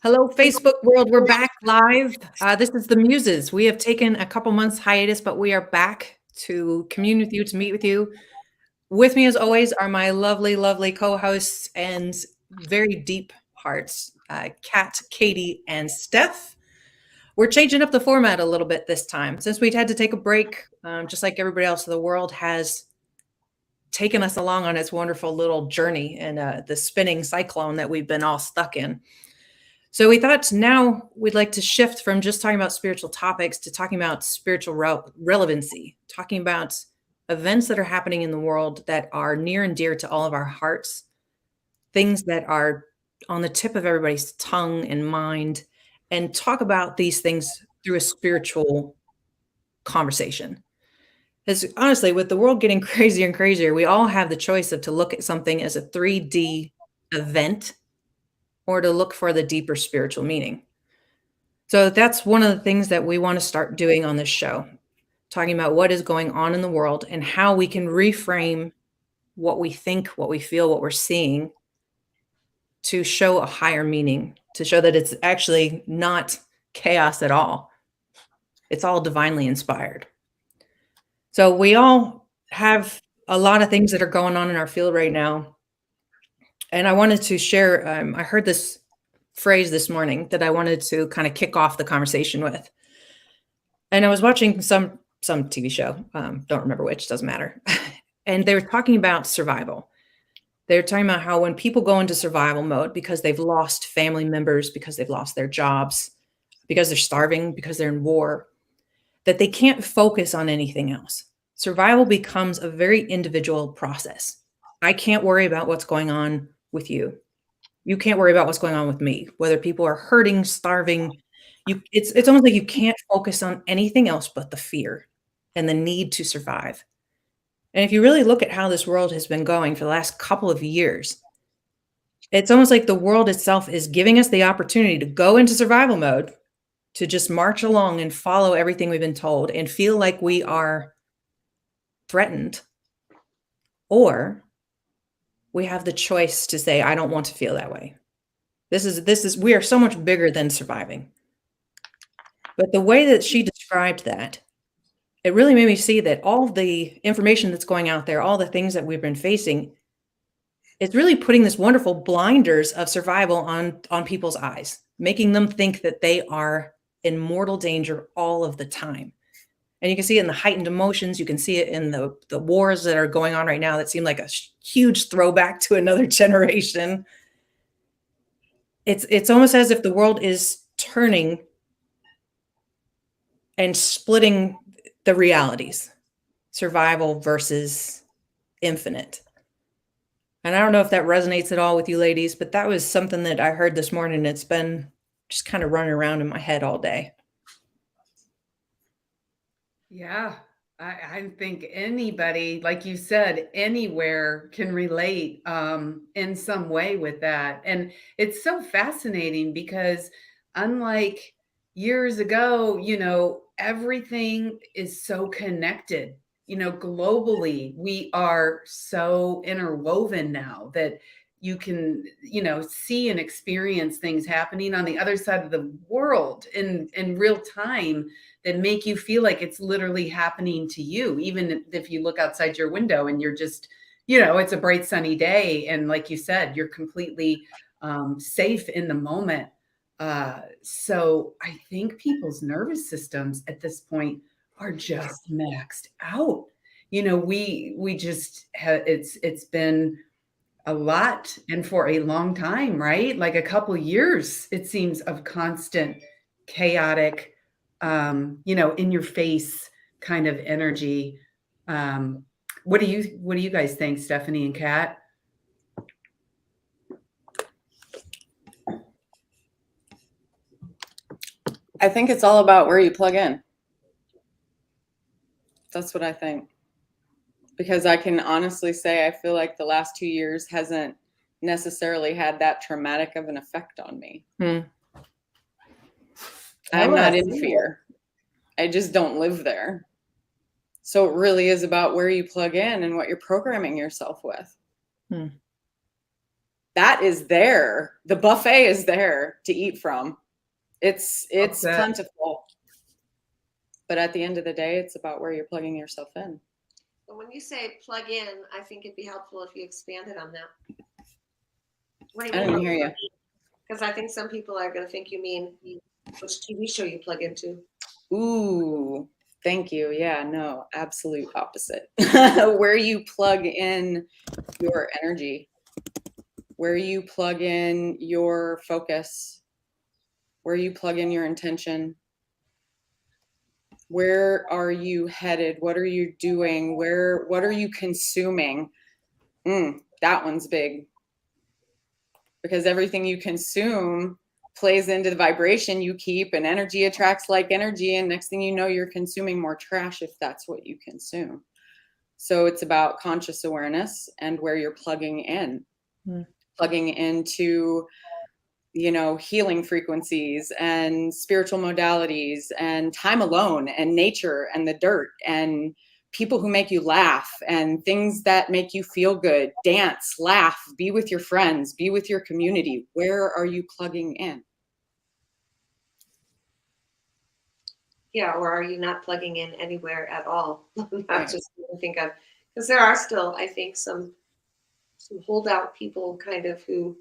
Hello, Facebook world. We're back live. This is the Muses. We have taken a couple months hiatus, but we are back to commune with you, to meet with you. With me, as always, are my lovely, lovely co-hosts and very deep hearts, Kat, Katie, and Steph. We're changing up the format a little bit this time. Since we'd had to take a break, just like everybody else, the world has taken us along on its wonderful little journey in the spinning cyclone that we've been all stuck in. So we thought now we'd like to shift from just talking about spiritual topics to talking about spiritual relevancy, talking about events that are happening in the world that are near and dear to all of our hearts, things that are on the tip of everybody's tongue and mind, and talk about these things through a spiritual conversation. Because honestly, with the world getting crazier and crazier, we all have the choice of to look at something as a 3D event or to look for the deeper spiritual meaning. So that's one of the things that we want to start doing on this show, talking about what is going on in the world and how we can reframe what we think, what we feel, what we're seeing to show a higher meaning, to show that it's actually not chaos at all. It's all divinely inspired. So we all have a lot of things that are going on in our field right now. And I wanted to share, I heard this phrase this morning that I wanted to kind of kick off the conversation with. And I was watching some TV show, don't remember which, doesn't matter. And they were talking about survival. They were talking about how when people go into survival mode because they've lost family members, because they've lost their jobs, because they're starving, because they're in war, that they can't focus on anything else. Survival becomes a very individual process. I can't worry about what's going on with you. You can't worry about what's going on with me, whether people are hurting, starving. It's almost like you can't focus on anything else but the fear and the need to survive. And if you really look at how this world has been going for the last couple of years, it's almost like the world itself is giving us the opportunity to go into survival mode, to just march along and follow everything we've been told and feel like we are threatened, or we have the choice to say, I don't want to feel that way. We are so much bigger than surviving. But the way that she described that, it really made me see that all the information that's going out there, all the things that we've been facing, it's really putting this wonderful blinders of survival on people's eyes, making them think that they are in mortal danger all of the time. And you can see it in the heightened emotions. You can see it in the wars that are going on right now that seem like a huge throwback to another generation. It's almost as if the world is turning and splitting the realities, survival versus infinite. And I don't know if that resonates at all with you ladies, but that was something that I heard this morning. It's been just kind of running around in my head all day. Yeah, I think anybody, like you said, anywhere can relate in some way with that. And it's so fascinating because unlike years ago, everything is so connected. Globally, we are so interwoven now that you can, see and experience things happening on the other side of the world in real time that make you feel like it's literally happening to you, even if you look outside your window and you're just, it's a bright sunny day. And like you said, you're completely safe in the moment. So I think people's nervous systems at this point are just maxed out. We just have, it's been a lot and for a long time, right? Like a couple years, it seems, of constant chaotic, in your face kind of energy. What do you guys think, Stephanie and Kat? I think it's all about where you plug in. That's what I think. Because I can honestly say I feel like the last 2 years hasn't necessarily had that traumatic of an effect on me. I'm not in fear. I just don't live there. So it really is about where you plug in and what you're programming yourself with. that is there. The buffet is there to eat from. It's Okay. plentiful. But at the end of the day, it's about where you're plugging yourself in. And when you say plug in, I think it'd be helpful if you expanded on that. What do you I mean? didn't hear you. Because I think some people are going to think you mean which TV show you plug into. Ooh, thank you. Yeah, no, absolute opposite. Where you plug in your energy, where you plug in your focus, where you plug in your intention. Where are you headed? What are you doing? What are you consuming? That one's big. Because everything you consume plays into the vibration you keep, and energy attracts like energy. And next thing you know, you're consuming more trash if that's what you consume. So it's about conscious awareness and where you're plugging in, plugging into, healing frequencies and spiritual modalities and time alone and nature and the dirt and people who make you laugh and things that make you feel good. Dance, laugh, be with your friends, be with your community. Where are you plugging in? Yeah, or are you not plugging in anywhere at all? Right. That's just what I think of. Because there are still, I think, some holdout people kind of who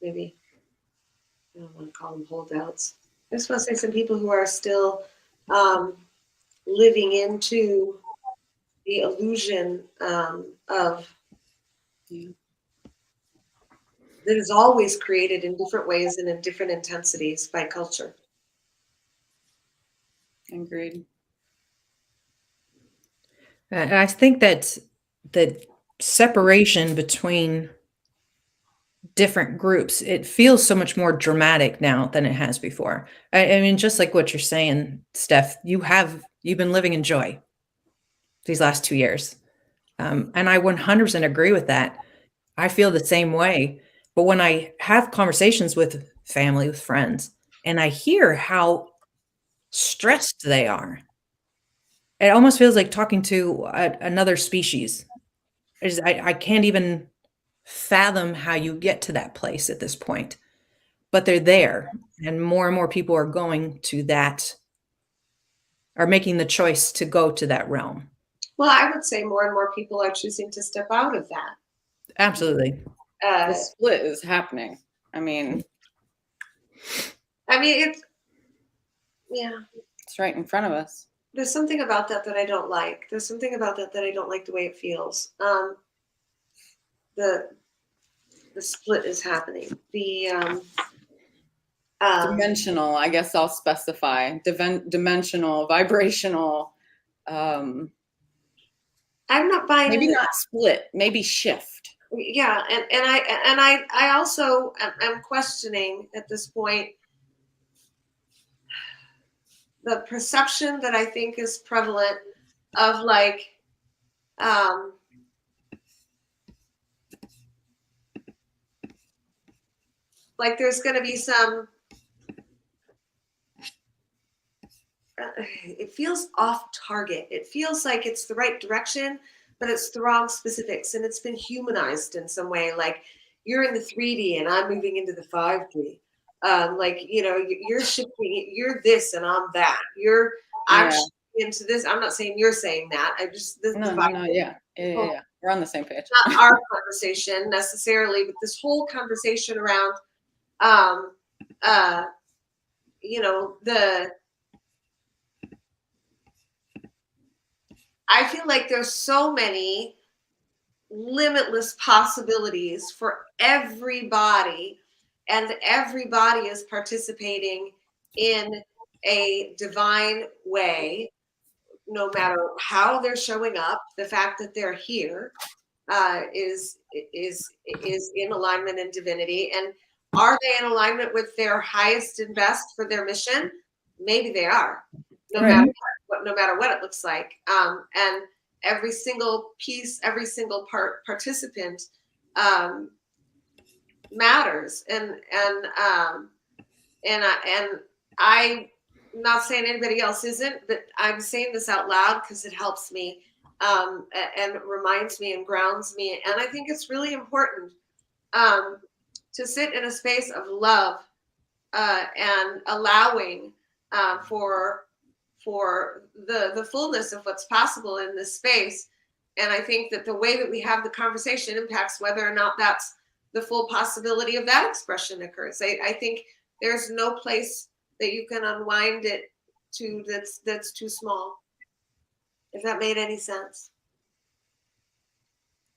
maybe, I don't want to call them holdouts. I just want to say some people who are still living into the illusion of that is always created in different ways and in different intensities by culture. Agreed. And I think that the separation between different groups, it feels so much more dramatic now than it has before. I mean, just like what you're saying, Steph, you've been living in joy these last 2 years. And I 100% agree with that. I feel the same way. But when I have conversations with family, with friends, and I hear how stressed they are, it almost feels like talking to another species. I can't even fathom how you get to that place at this point, but they're there. And more people are going to that, are making the choice to go to that realm. Well, I would say more and more people are choosing to step out of that. Absolutely. The split is happening. I mean, it's right in front of us. There's something about that I don't like. There's something about that I don't like the way it feels. The split is happening. The dimensional, I guess I'll specify. Dimensional, vibrational. I'm not buying. Maybe not split. Maybe shift. Yeah, and I also am questioning at this point the perception that I think is prevalent of like there's going to be some. It feels off target. It feels like it's the right direction, but it's the wrong specifics, and it's been humanized in some way. Like you're in the 3D and I'm moving into the 5D. You're shifting. You're this and I'm that. I'm shifting into this. I'm not saying you're saying that. I just Yeah. We're on the same page. Not our conversation necessarily, but this whole conversation around, I feel like there's so many limitless possibilities for everybody, and everybody is participating in a divine way, no matter how they're showing up. The fact that they're here is in alignment in divinity. And are they in alignment with their highest and best for their mission? Maybe they are, no matter what it looks like. And every single piece, every single participant matters. And I'm not saying anybody else isn't, but I'm saying this out loud because it helps me. and reminds me and grounds me. And I think it's really important to sit in a space of love and allowing for the fullness of what's possible in this space. And I think that the way that we have the conversation impacts whether or not that's the full possibility of that expression occurs. I think there's no place that you can unwind it to that's too small. If that made any sense.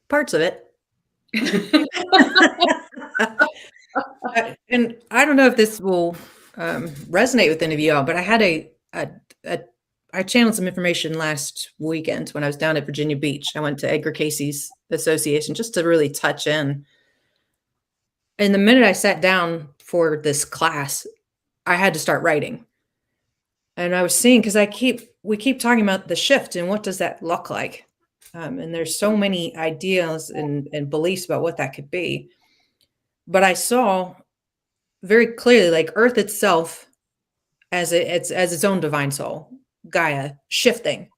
Parts of it. And I don't know if this will resonate with any of y'all, but I had I channeled some information last weekend when I was down at Virginia Beach. I went to Edgar Casey's association just to really touch in. And the minute I sat down for this class, I had to start writing. And I was seeing, because we keep talking about the shift and what does that look like? And there's so many ideas and beliefs about what that could be. But I saw very clearly, like Earth itself as its own divine soul, Gaia, shifting.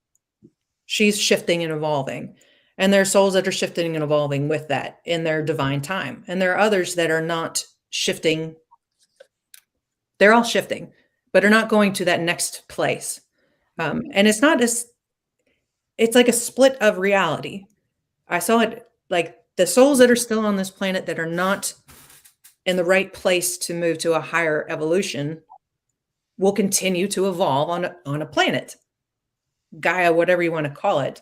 She's shifting and evolving. And there are souls that are shifting and evolving with that in their divine time. And there are others that are not shifting. They're all shifting, but are not going to that next place. And it's not it's like a split of reality. I saw it like the souls that are still on this planet that are not in the right place to move to a higher evolution will continue to evolve on a planet, Gaia, whatever you want to call it.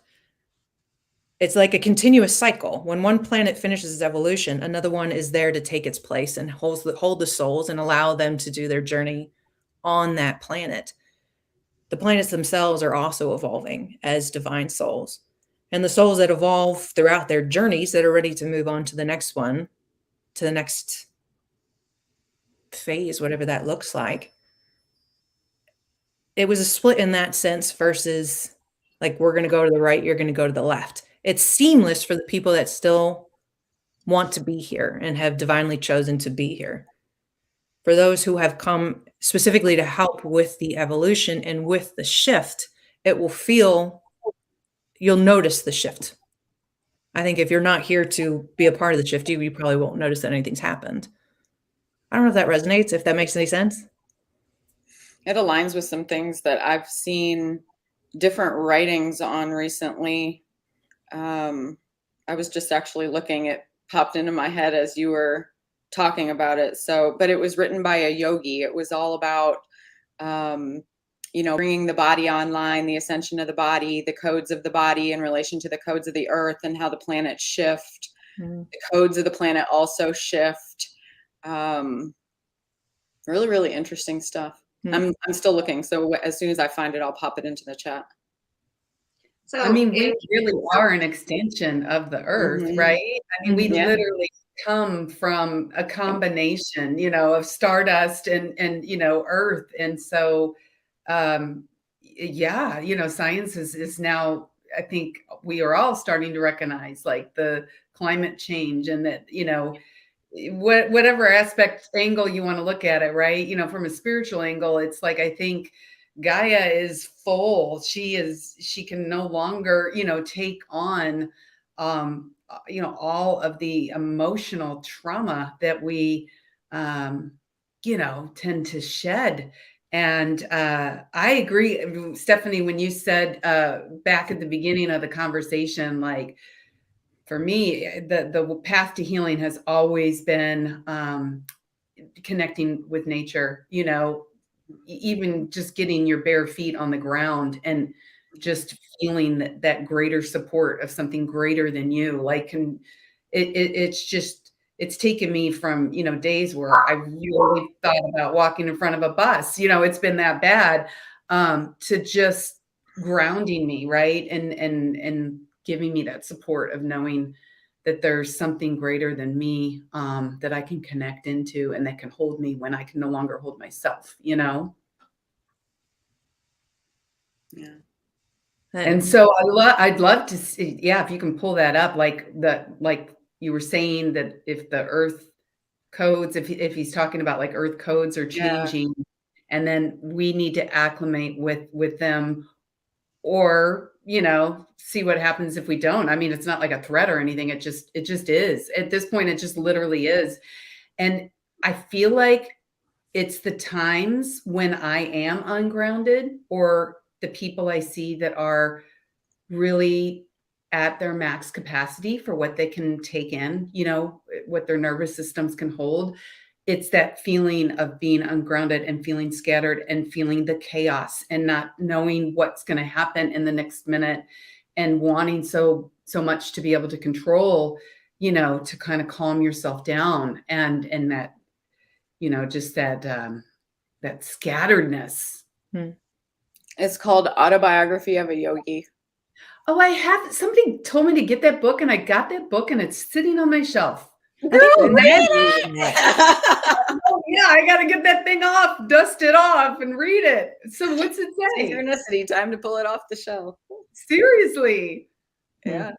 It's like a continuous cycle. When one planet finishes its evolution, another one is there to take its place and hold the souls and allow them to do their journey on that planet. The planets themselves are also evolving as divine souls. And the souls that evolve throughout their journeys that are ready to move on to the next one, to the next phase, whatever that looks like. It was a split in that sense versus like, we're going to go to the right, you're going to go to the left. It's seamless for the people that still want to be here and have divinely chosen to be here. For those who have come specifically to help with the evolution and with the shift, you'll notice the shift. I think if you're not here to be a part of the shift, you probably won't notice that anything's happened. I don't know if that resonates, if that makes any sense. It aligns with some things that I've seen different writings on recently. I was just actually looking, it popped into my head as you were talking about it. But it was written by a yogi. It was all about, bringing the body online, the ascension of the body, the codes of the body in relation to the codes of the earth and how the planets shift. Mm. The codes of the planet also shift. Really, really interesting stuff. Mm. I'm still looking. So as soon as I find it, I'll pop it into the chat. So I mean, we really are an extension of the earth, mm-hmm. right? I mean, we literally come from a combination, of stardust and earth. And so, science is now, I think we are all starting to recognize like the climate change and that, whatever angle you want to look at it, right? From a spiritual angle, it's like, I think Gaia is full. She can no longer, take on, all of the emotional trauma that we, tend to shed. And I agree, Stephanie, when you said back at the beginning of the conversation, like for me, the path to healing has always been connecting with nature, even just getting your bare feet on the ground and just feeling that greater support of something greater than you. Like, it's taken me from, days where I really thought about walking in front of a bus, it's been that bad, to just grounding me. Right. And giving me that support of knowing that there's something greater than me, that I can connect into and that can hold me when I can no longer hold myself, Yeah. And so I'd love to see, if you can pull that up, like you were saying that if the earth codes, if he's talking about like earth codes are changing, and then we need to acclimate with them or, see what happens if we don't. I mean, it's not like a threat or anything. It just is. At this point, it just literally is. And I feel like it's the times when I am ungrounded, or the people I see that are really at their max capacity for what they can take in, what their nervous systems can hold. It's that feeling of being ungrounded and feeling scattered and feeling the chaos and not knowing what's going to happen in the next minute, and wanting so much to be able to control, to kind of calm yourself down, and that, just that scatteredness. It's called Autobiography of a Yogi. Oh, somebody told me to get that book, and I got that book, and it's sitting on my shelf. Girl, read it. Oh, yeah, I got to get that thing off, dust it off, and read it. So what's it say? Synchronicity, time to pull it off the shelf. Seriously. Yeah.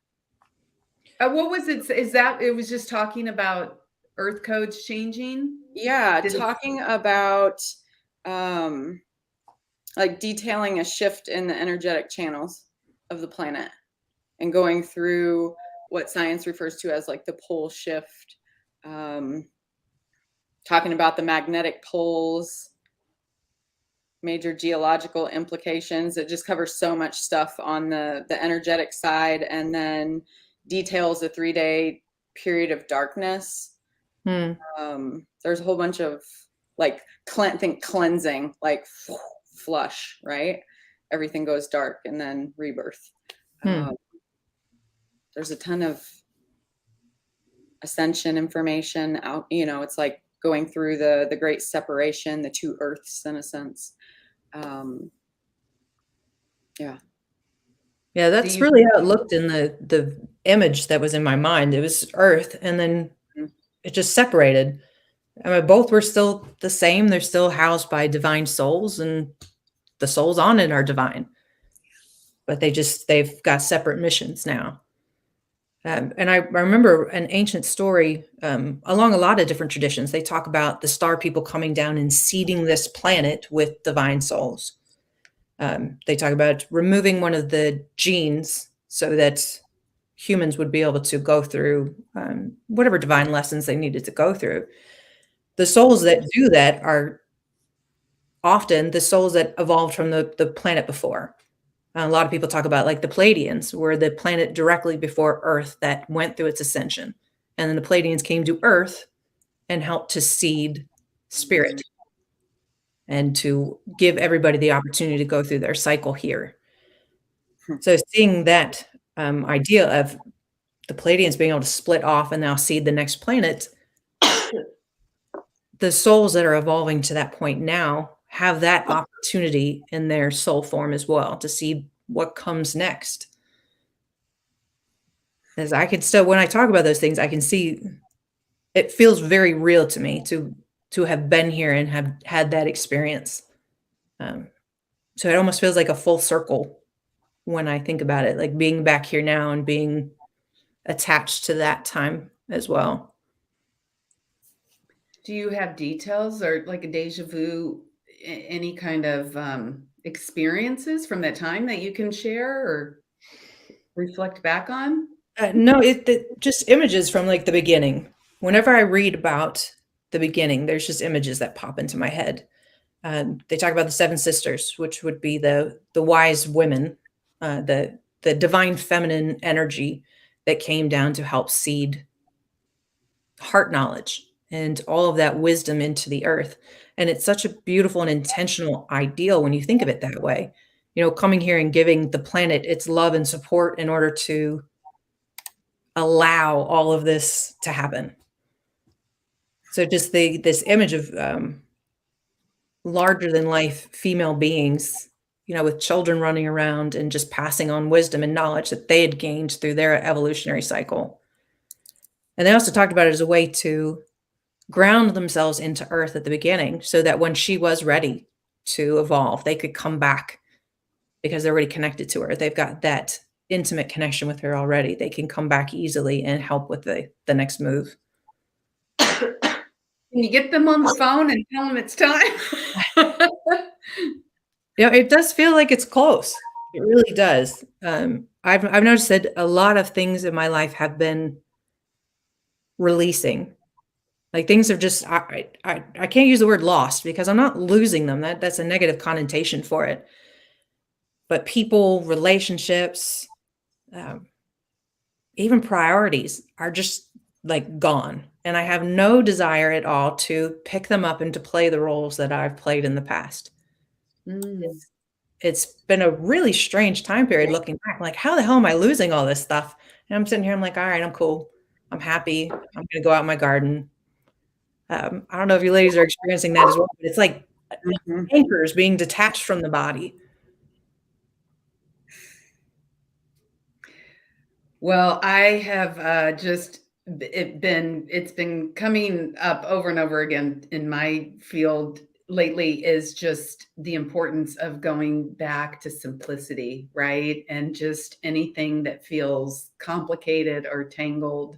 What was it? Is that it was just talking about earth codes changing? Yeah, talking about like detailing a shift in the energetic channels of the planet, and going through what science refers to as like the pole shift, talking about the magnetic poles, major geological implications. It just covers so much stuff on the energetic side, and then details a 3-day period of darkness. There's a whole bunch of like cleansing, like flush, right? Everything goes dark and then rebirth. There's a ton of ascension information out, it's like going through the great separation, the two earths in a sense. Yeah, that's really how it looked in the image that was in my mind. It was earth, and then it just separated. I mean, both were still the same. They're still housed by divine souls, and the souls on it are divine, but they've got separate missions now. And I remember an ancient story along a lot of different traditions. They talk about the star people coming down and seeding this planet with divine souls. They talk about removing one of the genes so that humans would be able to go through whatever divine lessons they needed to go through. The souls that do that are often the souls that evolved from the planet before. A lot of people talk about like the Pleiadians were the planet directly before Earth that went through its ascension. And then the Pleiadians came to Earth and helped to seed spirit and to give everybody the opportunity to go through their cycle here. So seeing that idea of the Pleiadians being able to split off and now seed the next planet, the souls that are evolving to that point now have that opportunity in their soul form as well to see what comes next. As I can still, when I talk about those things, I can see it feels very real to me to have been here and have had that experience. So it almost feels like a full circle when I think about it, like being back here now and being attached to that time as well. Do you have details or like a deja vu, any kind of experiences from that time that you can share or reflect back on? No, it just images from like the beginning. Whenever I read about the beginning, there's just images that pop into my head. They talk about the 7 sisters, which would be the wise women, the divine feminine energy that came down to help seed heart knowledge and all of that wisdom into the earth. And it's such a beautiful and intentional ideal when you think of it that way. Coming here and giving the planet its love and support in order to allow all of this to happen. So just this image of larger than life female beings, with children running around and just passing on wisdom and knowledge that they had gained through their evolutionary cycle. And they also talked about it as a way to ground themselves into Earth at the beginning so that when she was ready to evolve, they could come back because they're already connected to her. They've got that intimate connection with her already. They can come back easily and help with the next move. Can you get them on the phone and tell them it's time? It does feel like it's close. It really does. I've noticed that a lot of things in my life have been releasing. Like things have just I can't use the word lost because I'm not losing them. That's a negative connotation for it. But people, relationships, um, even priorities are just like gone. And I have no desire at all to pick them up and to play the roles that I've played in the past. Mm. It's been a really strange time period looking back. Like, how the hell am I losing all this stuff? And I'm sitting here, I'm like, all right, I'm cool. I'm happy. I'm gonna go out in my garden. I don't know if you ladies are experiencing that as well, but it's like Mhm. anchors being detached from the body. Well, I have it's been coming up over and over again in my field lately is just the importance of going back to simplicity, right? And just anything that feels complicated or tangled,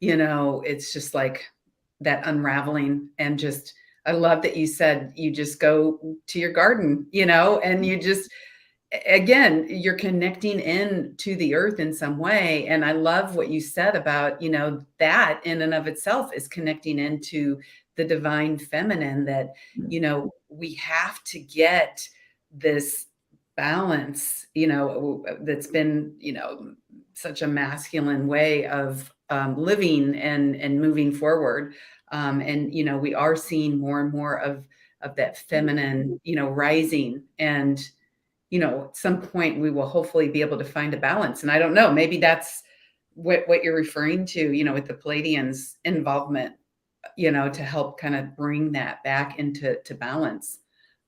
it's just like that unraveling and just I love that you said you just go to your garden, and you just again, you're connecting in to the earth in some way. And I love what you said about, that in and of itself is connecting into the divine feminine that, we have to get this balance, that's been, such a masculine way of living and moving forward. And, we are seeing more and more of that feminine, rising and, at some point we will hopefully be able to find a balance. And I don't know, maybe that's what you're referring to, with the Palladians' involvement, to help kind of bring that back into balance.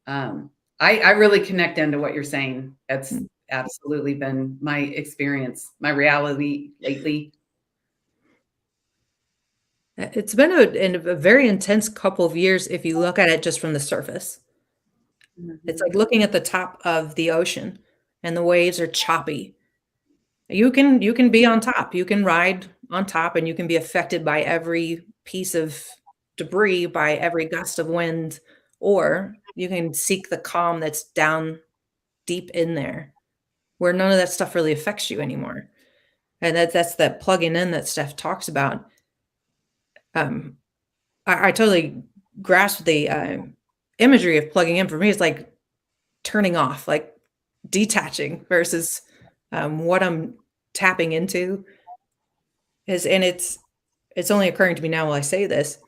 I really connect into what you're saying. That's absolutely been my experience, my reality lately. It's been a very intense couple of years if you look at it just from the surface. It's like looking at the top of the ocean and the waves are choppy. You can be on top. You can ride on top and you can be affected by every piece of debris, by every gust of wind, or you can seek the calm that's down deep in there where none of that stuff really affects you anymore. And that's that plugging in that Steph talks about. Um, I totally grasp the imagery of plugging in. For me, it's like turning off, like detaching versus what I'm tapping into is, and it's only occurring to me now while I say this,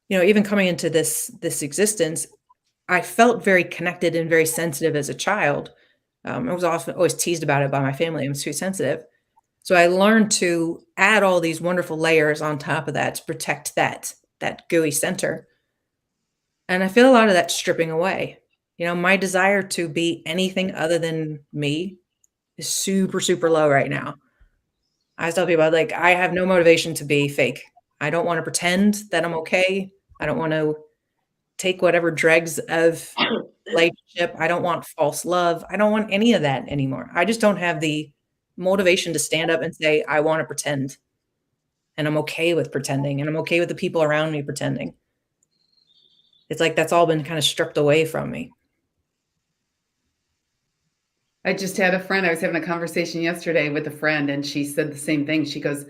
even coming into this existence, I felt very connected and very sensitive as a child. I was often always teased about it by my family. I'm too sensitive. So I learned to add all these wonderful layers on top of that to protect that gooey center. And I feel a lot of that stripping away. My desire to be anything other than me is super, super low right now. I tell people, like, I have no motivation to be fake. I don't want to pretend that I'm okay. I don't want to take whatever dregs of relationship. I don't want false love. I don't want any of that anymore. I just don't have the motivation to stand up and say, I want to pretend. And I'm okay with pretending. And I'm okay with the people around me pretending. It's like that's all been kind of stripped away from me. I just had a friend, I was having a conversation yesterday with a friend, and she said the same thing. She goes,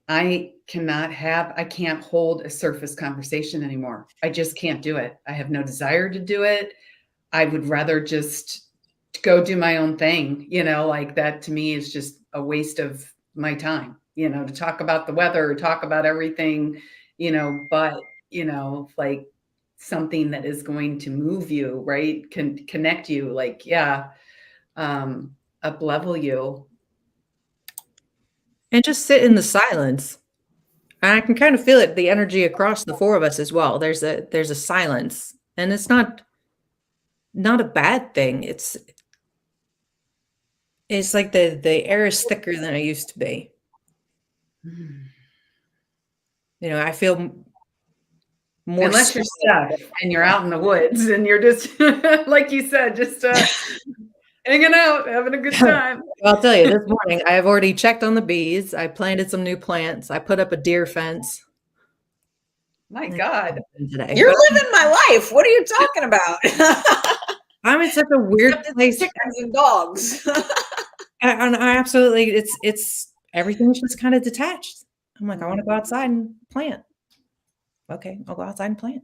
I can't hold a surface conversation anymore. I just can't do it. I have no desire to do it. I would rather just go do my own thing. Like that to me is just a waste of my time, to talk about the weather, talk about everything, but, like something that is going to move you, right? Can connect you, like, yeah, up level you. And just sit in the silence. And I can kind of feel it, the energy across the four of us as well. There's a silence. And it's not a bad thing. It's like the air is thicker than it used to be. I feel more Unless you're stuck and you're out in the woods and you're just, like you said, just hanging out, having a good time. I'll tell you, this morning I have already checked on the bees. I planted some new plants. I put up a deer fence. My God. Today. You're living my life. What are you talking about? I'm in such a weird Except it's place. chickens and dogs. And I absolutely, it's everything's just kind of detached. I'm like, I want to go outside and plant. Okay, I'll go outside and plant.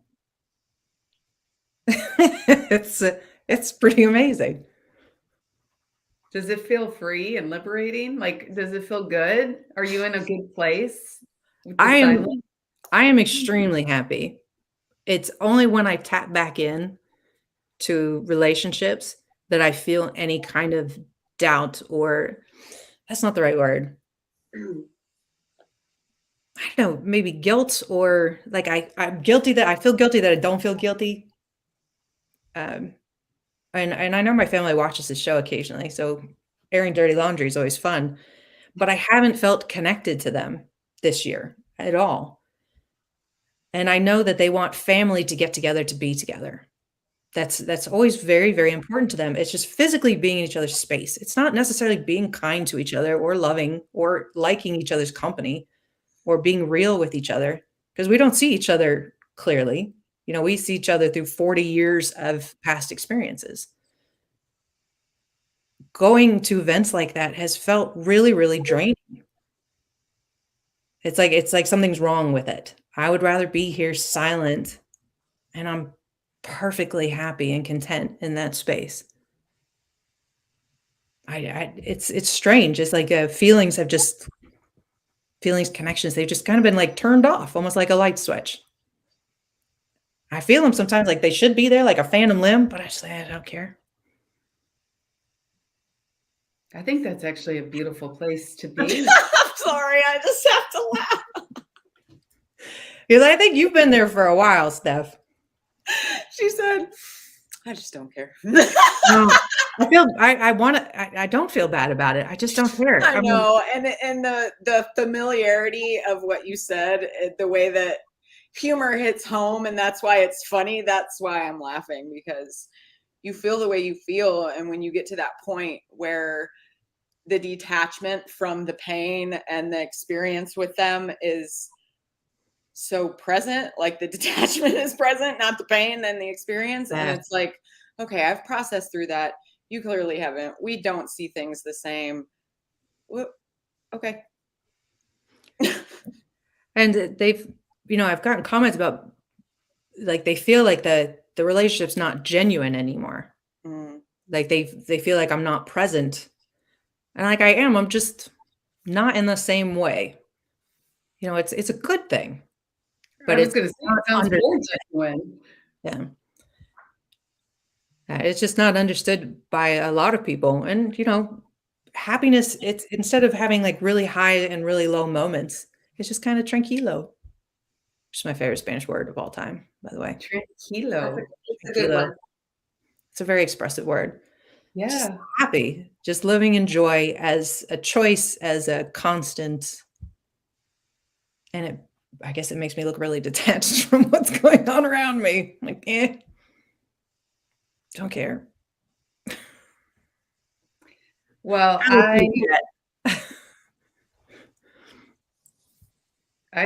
It's pretty amazing. Does it feel free and liberating? Like, does it feel good? Are you in a good place with the I am silence? I am extremely happy. It's only when I tap back in to relationships that I feel any kind of doubt, or that's not the right word. I don't know, maybe guilt, or like I'm guilty that I feel guilty that I don't feel guilty. Um, and I know my family watches this show occasionally, so airing dirty laundry is always fun, but I haven't felt connected to them this year at all. And I know that they want family to get together to be together. That's always very, very important to them. It's just physically being in each other's space. It's not necessarily being kind to each other or loving or liking each other's company or being real with each other, because we don't see each other clearly. You know, we see each other through 40 years of past experiences. Going to events like that has felt really, really draining. It's like something's wrong with it. I would rather be here silent, and I'm perfectly happy and content in that space. It's strange. It's like feelings, connections. They've just kind of been like turned off, almost like a light switch. I feel them sometimes like they should be there, like a phantom limb, but I just I don't care. I think that's actually a beautiful place to be. I'm sorry, I just have to laugh. Because I think you've been there for a while, Steph. She said, I just don't care. No, I don't feel bad about it. I just don't care. I mean, know, and the familiarity of what you said, the way that humor hits home, and that's why it's funny. That's why I'm laughing, because you feel the way you feel, and when you get to that point where the detachment from the pain and the experience with them is so present, like the detachment is present, not the pain and the experience, and it's like, okay, I've processed through that. You clearly haven't. We don't see things the same. Well, okay. and they've, I've gotten comments about like they feel like the relationship's not genuine anymore. Mm. Like they feel like I'm not present, and like I am. I'm just not in the same way. It's a good thing, but I was it's going to say, not it sounds more genuine. Yeah. It's just not understood by a lot of people. And, happiness, it's instead of having like really high and really low moments, it's just kind of tranquilo, which is my favorite Spanish word of all time, by the way. Tranquilo. It's a good one. It's a very expressive word. Just Yeah. happy, just living in joy as a choice, as a constant. And I guess it makes me look really detached from what's going on around me. Like, don't care. Well, I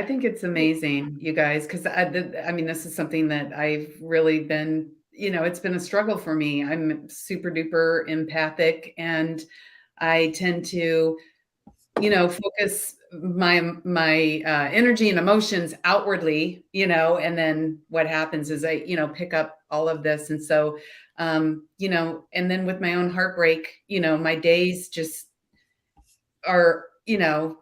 think it's amazing, you guys, because I mean, this is something that I've really been, it's been a struggle for me. I'm super duper empathic, and I tend to, focus my energy and emotions outwardly, and then what happens is I, pick up all of this. And so, and then with my own heartbreak, my days just are,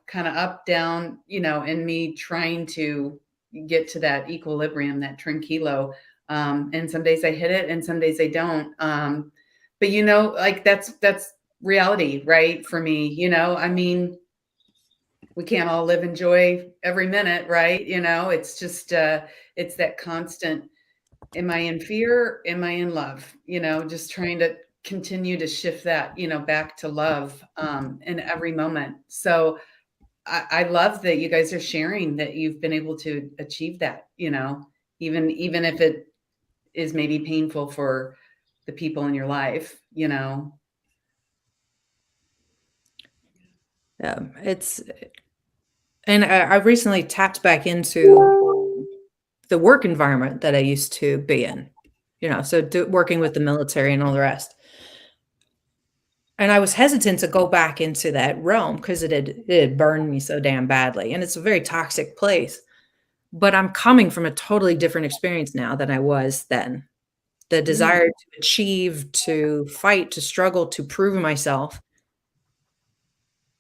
kind of up, down, and me trying to get to that equilibrium, that tranquilo. And some days I hit it and some days I don't. But like that's reality, right? For me, I mean, we can't all live in joy every minute, right? It's just, it's that constant, am I in fear? Am I in love? Just trying to continue to shift that, back to love, in every moment. So I love that you guys are sharing that you've been able to achieve that, even if it is maybe painful for the people in your life. And I recently tapped back into the work environment that I used to be in. so working with the military and all the rest. And I was hesitant to go back into that realm because it had burned me so damn badly. And it's a very toxic place. But I'm coming from a totally different experience now than I was then. The desire to achieve, to fight, to struggle, to prove myself.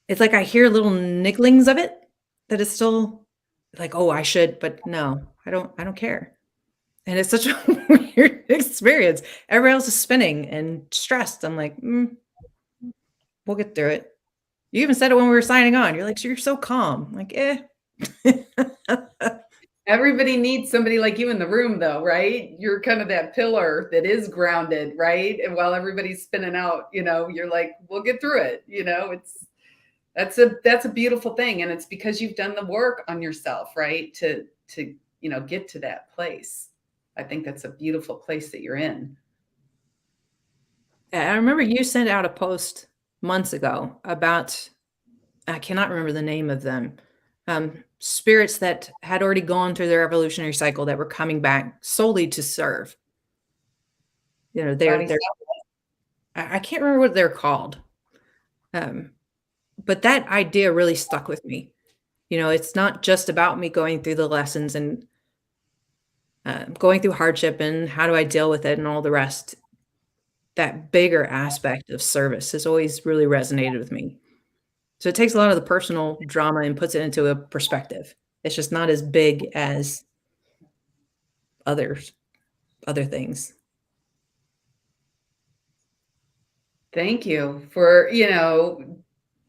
It's like I hear little nigglings of it that is still like, oh, I should, but no, I don't care. And it's such a weird experience. Everybody else is spinning and stressed. I'm like, we'll get through it. You even said it when we were signing on. You're like, you're so calm. I'm like, Everybody needs somebody like you in the room, though, right? You're kind of that pillar that is grounded, right? And while everybody's spinning out, you're like, we'll get through it. That's a beautiful thing. And it's because you've done the work on yourself, right? To get to that place. I think that's a beautiful place that you're in. I remember you sent out a post months ago about, I cannot remember the name of them, spirits that had already gone through their evolutionary cycle that were coming back solely to serve. They're I can't remember what they're called. But that idea really stuck with me. It's not just about me going through the lessons and going through hardship and how do I deal with it and all the rest. That bigger aspect of service has always really resonated with me. So it takes a lot of the personal drama and puts it into a perspective. It's just not as big as other things. Thank you for,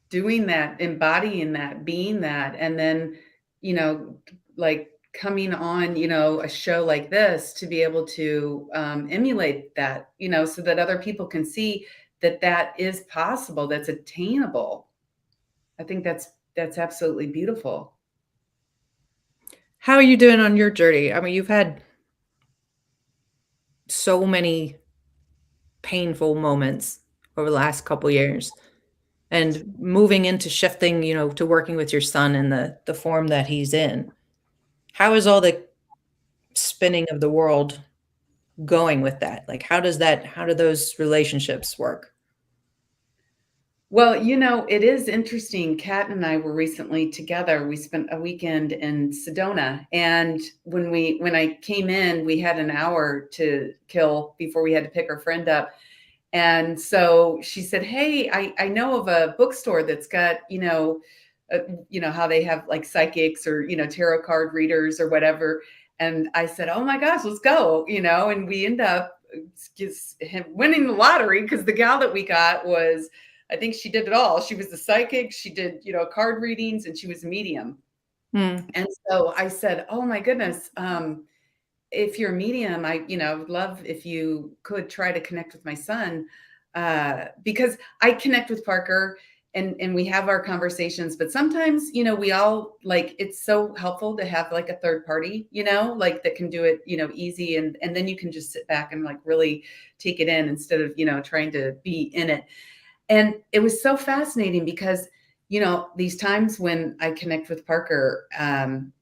doing that, embodying that, being that, and then, like coming on, a show like this to be able to emulate that, so that other people can see that is possible, that's attainable. I think that's absolutely beautiful. How are you doing on your journey? I mean, you've had so many painful moments over the last couple of years, and moving into shifting, to working with your son in the form that he's in. How is all the spinning of the world going with that? Like, how do those relationships work? Well, it is interesting. Kat and I were recently together. We spent a weekend in Sedona. And when I came in, we had an hour to kill before we had to pick our friend up. And so she said, hey, I know of a bookstore that's got, how they have like psychics or, tarot card readers or whatever. And I said, oh my gosh, let's go, and we end up just winning the lottery because the gal that we got was, I think she did it all. She was the psychic. She did, card readings, and she was a medium. And so I said, oh my goodness, if you're a medium, I would love if you could try to connect with my son, because I connect with Parker and we have our conversations, but sometimes, we all like, it's so helpful to have like a third party, like that can do it, easy. And then you can just sit back and like really take it in instead of, trying to be in it. And it was so fascinating because, these times when I connect with Parker,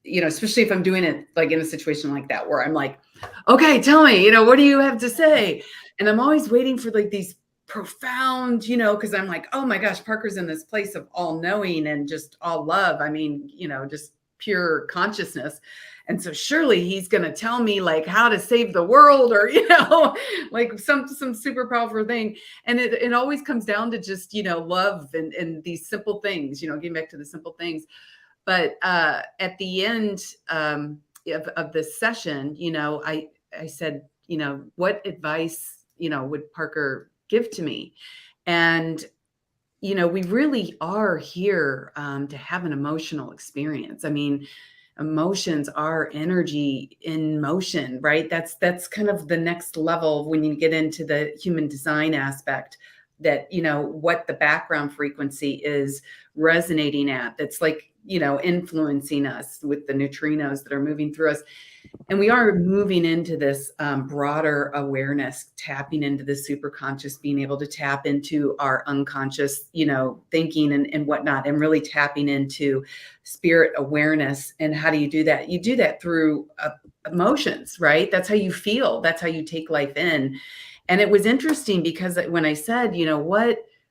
especially if I'm doing it like in a situation like that, where I'm like, okay, tell me, what do you have to say? And I'm always waiting for like these profound, because I'm like, oh my gosh, Parker's in this place of all knowing and just all love. I mean, just pure consciousness. And so surely he's going to tell me like how to save the world or, like some super powerful thing. And it always comes down to just, love and these simple things, getting back to the simple things. But at the end of this session, I said, what advice, would Parker give to me? And we really are here to have an emotional experience. I mean, emotions are energy in motion, right? That's kind of the next level when you get into the human design aspect, that, what the background frequency is resonating at, that's like, influencing us with the neutrinos that are moving through us. And we are moving into this broader awareness, tapping into the super conscious, being able to tap into our unconscious, thinking and whatnot, and really tapping into spirit awareness. And how do you do that? You do that through emotions, right? That's how you feel. That's how you take life in. And it was interesting because when I said,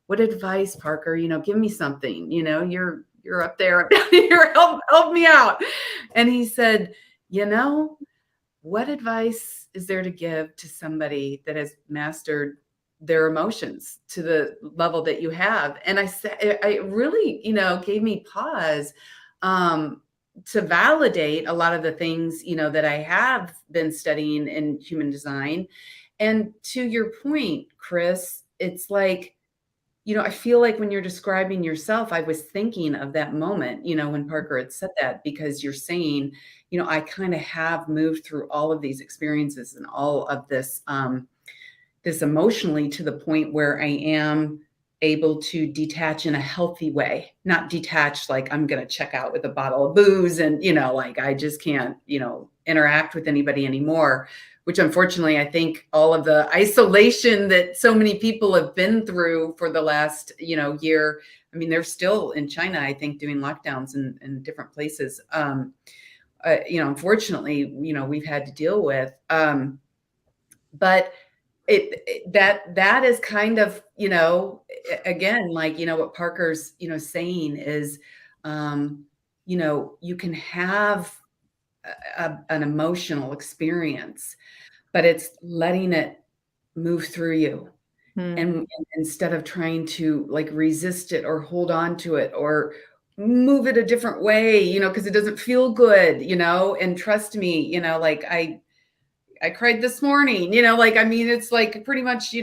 what advice, Parker, give me something, you're up there, I'm down here, help me out. And he said, what advice is there to give to somebody that has mastered their emotions to the level that you have? And I said, it really, gave me pause to validate a lot of the things, that I have been studying in human design. And to your point, Chris, it's like, I feel like when you're describing yourself, I was thinking of that moment, when Parker had said that, because you're saying, I kind of have moved through all of these experiences and all of this, this emotionally, to the point where I am able to detach in a healthy way, not detach like I'm going to check out with a bottle of booze and, like I just can't, interact with anybody anymore, which unfortunately, I think all of the isolation that so many people have been through for the last, year. I mean, they're still in China, I think, doing lockdowns in different places. Unfortunately, we've had to deal with. But that is kind of, again, like, what Parker's, saying is, you can have an emotional experience, but it's letting it move through you. And instead of trying to like resist it or hold on to it or move it a different way, because it doesn't feel good, and trust me, like I cried this morning, it's like pretty much,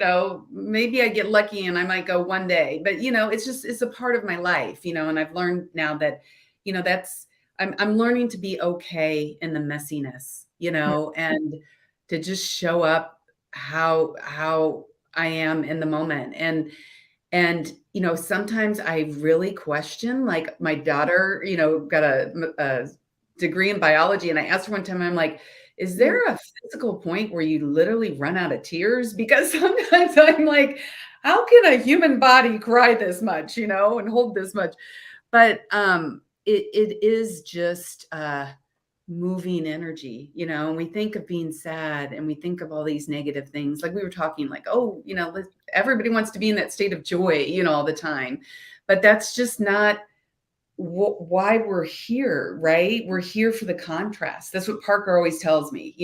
maybe I get lucky and I might go one day, but it's a part of my life, and I've learned now that, I'm learning to be okay in the messiness, and to just show up how I am in the moment. And sometimes I really question, like my daughter, got a degree in biology, and I asked her one time, I'm like, is there a physical point where you literally run out of tears? Because sometimes I'm like, how can a human body cry this much, and hold this much? But it is just moving energy, and we think of being sad and we think of all these negative things. Like we were talking, like, oh, everybody wants to be in that state of joy, all the time. But that's just not why we're here, right? We're here for the contrast. That's what Parker always tells me,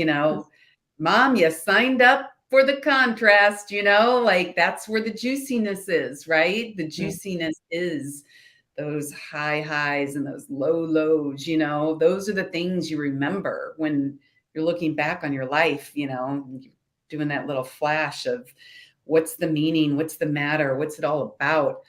Mom, you signed up for the contrast, like that's where the juiciness is, right? The juiciness is those high highs and those low lows, those are the things you remember when you're looking back on your life, doing that little flash of what's the meaning, what's the matter, what's it all about.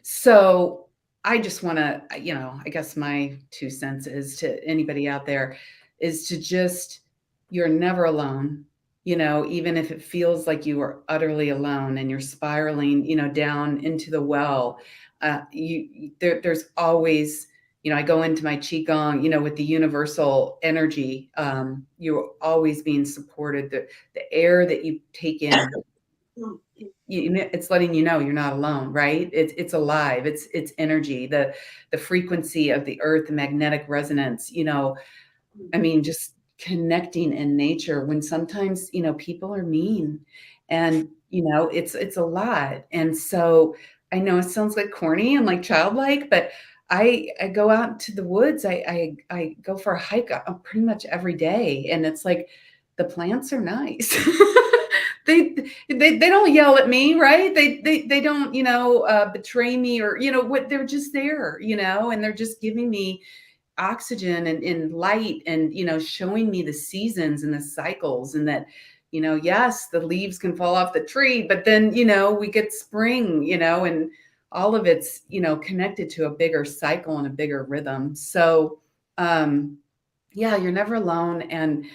So I just want to, I guess my 2 cents is to anybody out there is to just, you're never alone, even if it feels like you are utterly alone and you're spiraling, down into the well. There's always, I go into my Qigong, with the universal energy. You're always being supported. The air that you take in, it's letting you know you're not alone, right? It's alive. It's energy. The frequency of the earth, the magnetic resonance. Just connecting in nature when sometimes people are mean, and it's a lot. And so I know it sounds like corny and like childlike, but I go out into the woods. I go for a hike pretty much every day, and it's like the plants are nice. They don't yell at me, right? They don't betray me or what. They're just there, and they're just giving me oxygen and light and showing me the seasons and the cycles, and that yes, the leaves can fall off the tree, but then we get spring, and all of it's connected to a bigger cycle and a bigger rhythm. So yeah, you're never alone. And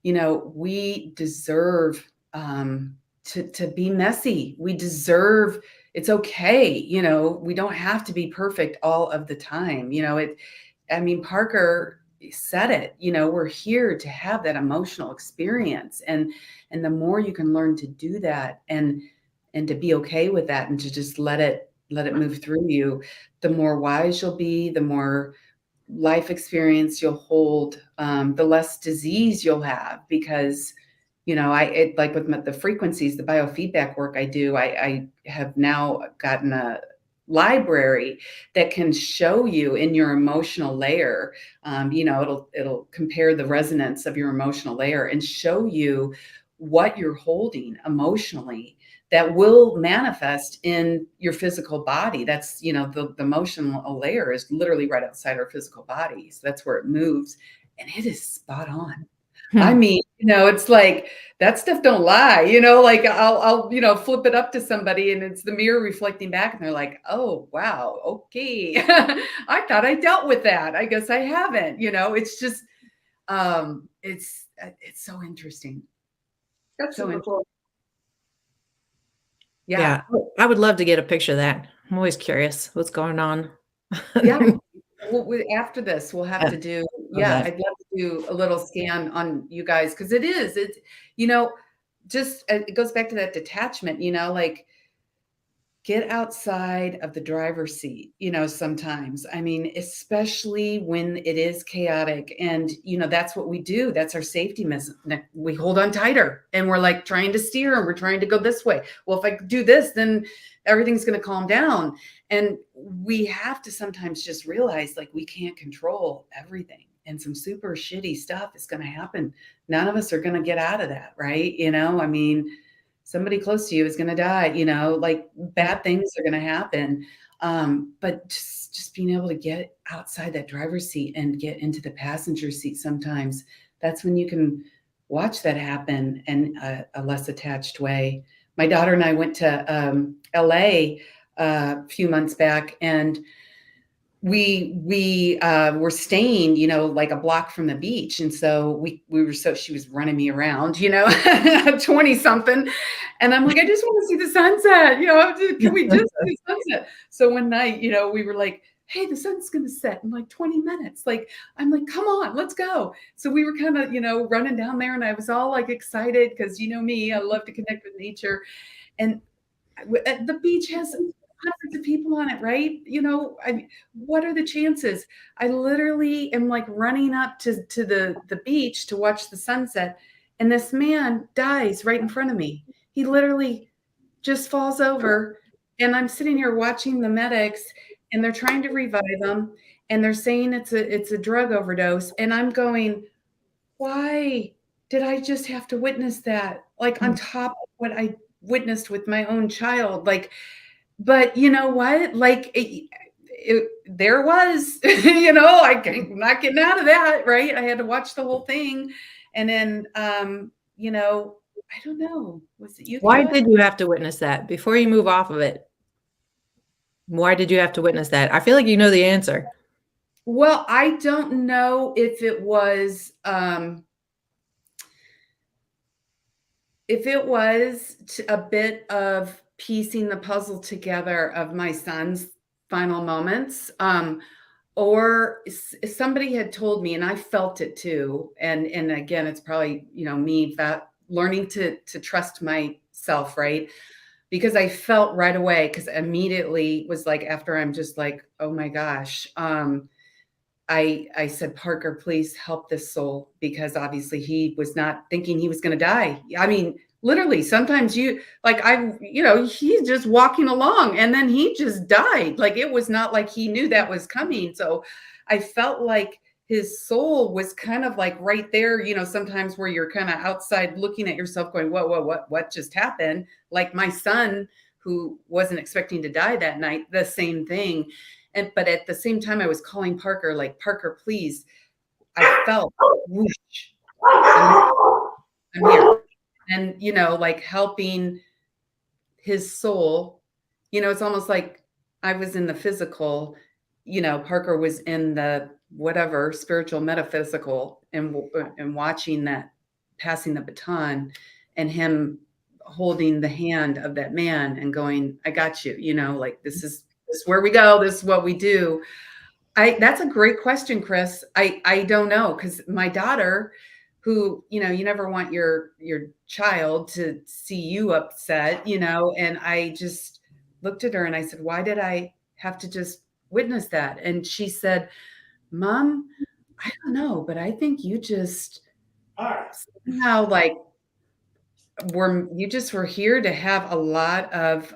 we deserve to be messy. We deserve it's okay. You know, we don't have to be perfect all of the time. You know, I mean, Parker said it, you know, we're here to have that emotional experience. And the more you can learn to do that and to be okay with that and to just let it move through you, the more wise you'll be, the more life experience you'll hold, the less disease you'll have. Because, you know, like with the frequencies, the biofeedback work I do, I have now gotten a library that can show you in your emotional layer. You know, it'll compare the resonance of your emotional layer and show you what you're holding emotionally that will manifest in your physical body. That's, you know, the emotional layer is literally right outside our physical body. So that's where it moves. And it is spot on. I mean, you know, it's like that stuff don't lie, you know, like I'll, you know, flip it up to somebody and it's the mirror reflecting back and they're like, oh, wow. Okay. I thought I dealt with that. I guess I haven't, you know, it's just, it's so interesting. That's So super cool. Yeah. I would love to get a picture of that. I'm always curious what's going on. Yeah. After this, we'll have Yeah. to do, that. I'd love to do a little scan on you guys. Cause it's, you know, just, it goes back to that detachment, you know, like get outside of the driver's seat, you know, sometimes. I mean, especially when it is chaotic and, you know, that's what we do. That's our safety mechanism. We hold on tighter and we're like trying to steer and we're trying to go this way. Well, if I do this, then everything's going to calm down. And we have to sometimes just realize like we can't control everything and some super shitty stuff is going to happen. None of us are going to get out of that. Right. You know, I mean, somebody close to you is going to die, you know, like bad things are going to happen. But just being able to get outside that driver's seat and get into the passenger seat sometimes, that's when you can watch that happen in a less attached way. My daughter and I went to LA a few months back, and we were staying, you know, like a block from the beach. And so she was running me around, you know, 20 something. And I'm like, I just want to see the sunset, you know, can we just see the sunset? So one night, you know, we were like, hey, the sun's going to set in like 20 minutes. Like, I'm like, come on, let's go. So we were kind of, you know, running down there and I was all like excited because, you know, me, I love to connect with nature. And the beach has hundreds of people on it, right? You know, what are the chances? I literally am like running up to the beach to watch the sunset, and this man dies right in front of me. He literally just falls over, and I'm sitting here watching the medics, and they're trying to revive him, and they're saying it's a drug overdose, and I'm going, why did I just have to witness that? Like on top of what I witnessed with my own child, like. But you know what? Like there was, you know, I'm not getting out of that, right? I had to watch the whole thing, and then, you know, I don't know. Was it you? Why did you have to witness that before you move off of it? Why did you have to witness that? I feel like you know the answer. Well, I don't know if it was a bit of piecing the puzzle together of my son's final moments, or somebody had told me, and I felt it too. And again, it's probably, you know, me learning to trust myself, right? Because I felt right away, because immediately was like, after I'm just like, oh my gosh, I said, Parker, please help this soul, because obviously he was not thinking he was going to die. I mean, literally, sometimes you know, he's just walking along and then he just died. Like it was not like he knew that was coming. So I felt like his soul was kind of like right there, you know, sometimes where you're kind of outside looking at yourself going, whoa, what just happened? Like my son, who wasn't expecting to die that night, the same thing. But at the same time, I was calling Parker, like, Parker, please. I felt, whoosh, I'm here. And, you know, like helping his soul, you know, it's almost like I was in the physical, you know, Parker was in the whatever, spiritual, metaphysical, and watching that, passing the baton, and him holding the hand of that man and going, I got you, like this is where we go. This is what we do. That's a great question, Chris. I don't know. 'Cause my daughter, who, you never want your child to see you upset, and I just looked at her and I said, why did I have to just witness that? And she said, Mom, I don't know, but I think you just somehow like you just were here to have a lot of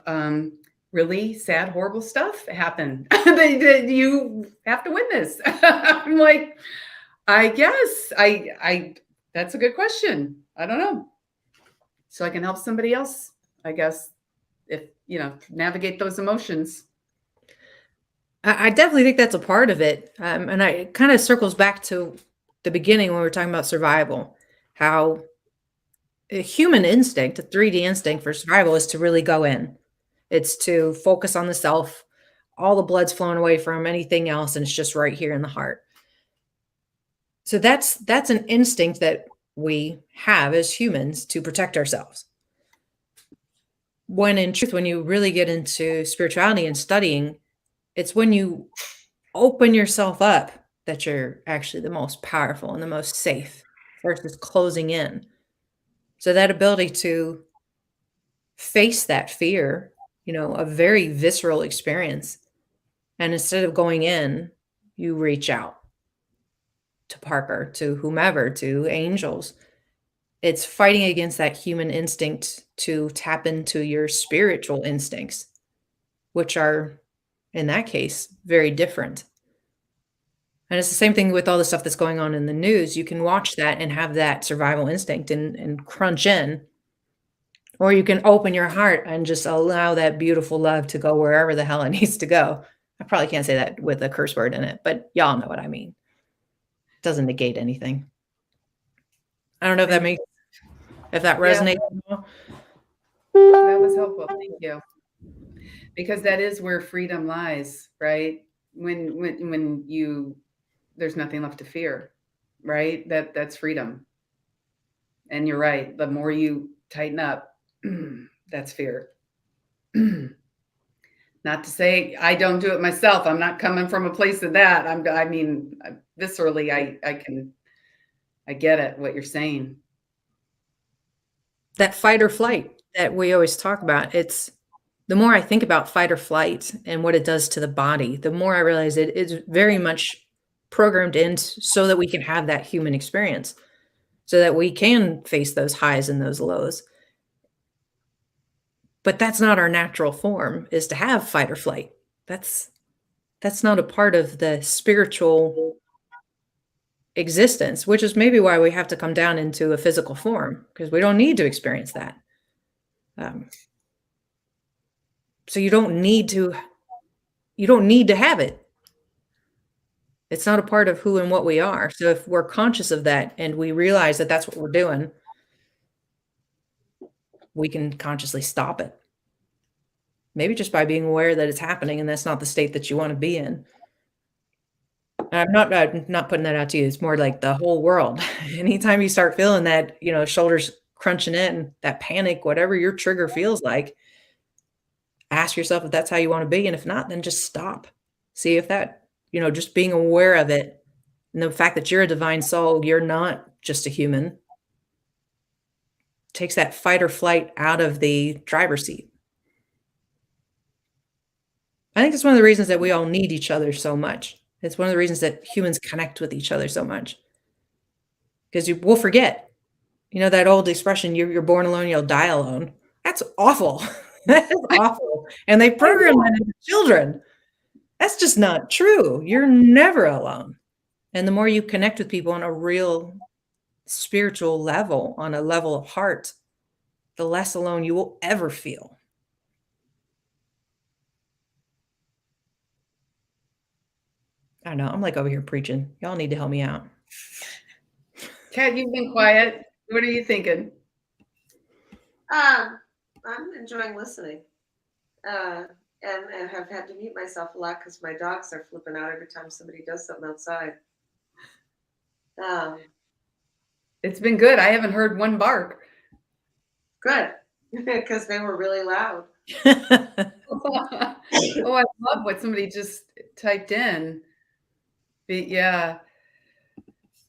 really sad, horrible stuff happen that you have to witness. I'm like, I guess I that's a good question. I don't know. So I can help somebody else, I guess, if navigate those emotions. I definitely think that's a part of it. And it kind of circles back to the beginning when we were talking about survival, how a human instinct, a 3D instinct for survival is to really go in. It's to focus on the self. All the blood's flowing away from anything else, and it's just right here in the heart. So that's an instinct that we have as humans to protect ourselves. When in truth, when you really get into spirituality and studying, it's when you open yourself up that you're actually the most powerful and the most safe versus closing in. So that ability to face that fear, a very visceral experience. And instead of going in, you reach out to Parker, to whomever, to angels. It's fighting against that human instinct to tap into your spiritual instincts, which are, in that case, very different. And it's the same thing with all the stuff that's going on in the news. You can watch that and have that survival instinct and crunch in, or you can open your heart and just allow that beautiful love to go wherever the hell it needs to go. I probably can't say that with a curse word in it, but y'all know what I mean. It doesn't negate anything. I don't know if that resonates. Yeah, that was helpful. Thank you. Because that is where freedom lies, right? When there's nothing left to fear, right? That's freedom. And you're right. The more you tighten up, that's fear. Not to say I don't do it myself. I'm not coming from a place of that. Viscerally, I get it, what you're saying. That fight or flight that we always talk about, it's the more I think about fight or flight and what it does to the body, the more I realize it is very much programmed in so that we can have that human experience, so that we can face those highs and those lows. But that's not our natural form, is to have fight or flight. That's not a part of the spiritual existence, which is maybe why we have to come down into a physical form, because we don't need to experience that. So you don't need to have it. It's not a part of who and what we are. So if we're conscious of that and we realize that that's what we're doing, we can consciously stop it. Maybe just by being aware that it's happening and that's not the state that you want to be in. I'm not putting that out to you. It's more like the whole world. Anytime you start feeling that, shoulders crunching in, that panic, whatever your trigger feels like, ask yourself if that's how you want to be. And if not, then just stop. See if that, just being aware of it and the fact that you're a divine soul, you're not just a human, takes that fight or flight out of the driver's seat. I think it's one of the reasons that we all need each other so much. It's one of the reasons that humans connect with each other so much. Because we'll forget. That old expression, you're born alone, you'll die alone. That's awful. That is awful. And they program that into children. That's just not true. You're never alone. And the more you connect with people on a real spiritual level, on a level of heart, the less alone you will ever feel. I know. I'm like over here preaching. Y'all need to help me out. Cat, you've been quiet. What are you thinking? I'm enjoying listening. And have had to mute myself a lot because my dogs are flipping out every time somebody does something outside. It's been good. I haven't heard one bark. Good. because they were really loud. Oh, I love what somebody just typed in. Yeah,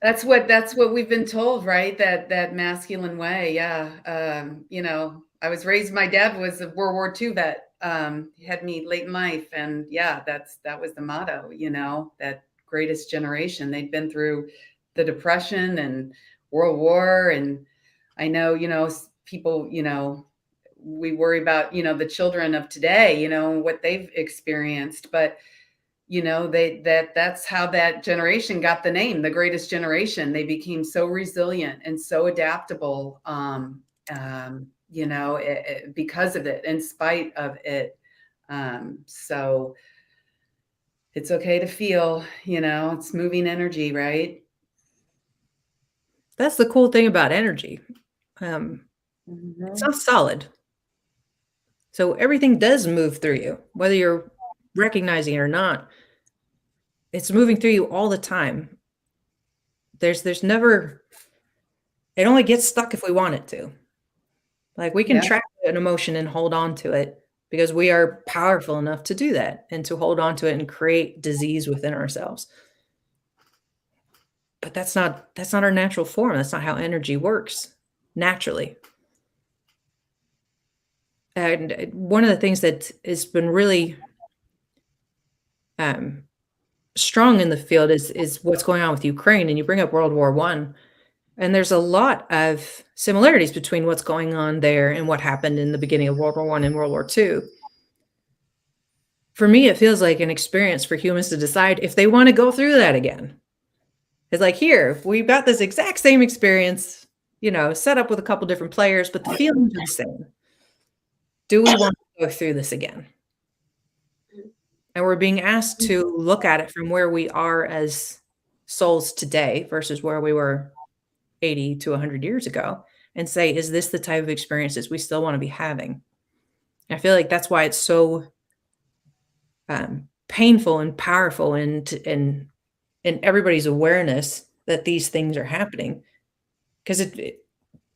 that's what we've been told, right? That masculine way. Yeah. I was raised, my dad was a World War II vet. He had me late in life. And yeah, that was the motto, that greatest generation. They'd been through the Depression and World War. And I know, people, we worry about, the children of today, what they've experienced, but that's how that generation got the name, the greatest generation. They became so resilient and so adaptable, because of it, in spite of it. So it's okay to feel, it's moving energy, right? That's the cool thing about energy. Mm-hmm. It's not solid. So everything does move through you, whether you're recognizing it or not. It's moving through you all the time. There's never, it only gets stuck if we want it to. Like we can Yeah. track an emotion and hold on to it because we are powerful enough to do that and to hold on to it and create disease within ourselves. But that's not our natural form. That's not how energy works naturally. And one of the things that has been really strong in the field is what's going on with Ukraine. And you bring up World War I, and there's a lot of similarities between what's going on there and what happened in the beginning of World War I and World War II. For me, it feels like an experience for humans to decide if they want to go through that again. It's like, here, we've got this exact same experience, set up with a couple different players, but the feelings are the same. Do we want to go through this again? And we're being asked to look at it from where we are as souls today versus where we were 80 to 100 years ago and say, is this the type of experiences we still want to be having? I feel like that's why it's so painful and powerful and in everybody's awareness that these things are happening, because it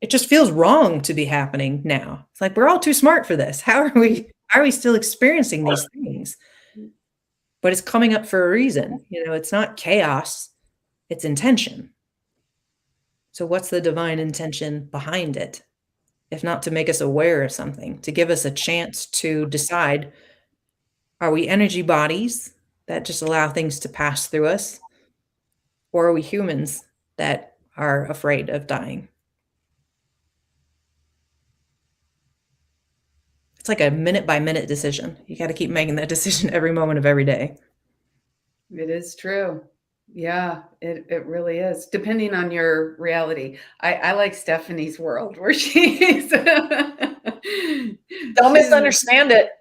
just feels wrong to be happening now. It's like, we're all too smart for this. How are we still experiencing these things? But it's coming up for a reason. It's not chaos, it's intention. So what's the divine intention behind it? If not to make us aware of something, to give us a chance to decide, are we energy bodies that just allow things to pass through us? Or are we humans that are afraid of dying? It's like a minute by minute decision. You got to keep making that decision every moment of every day. It is true. Yeah, it really is. Depending on your reality. I like Stephanie's world where she's Don't misunderstand it.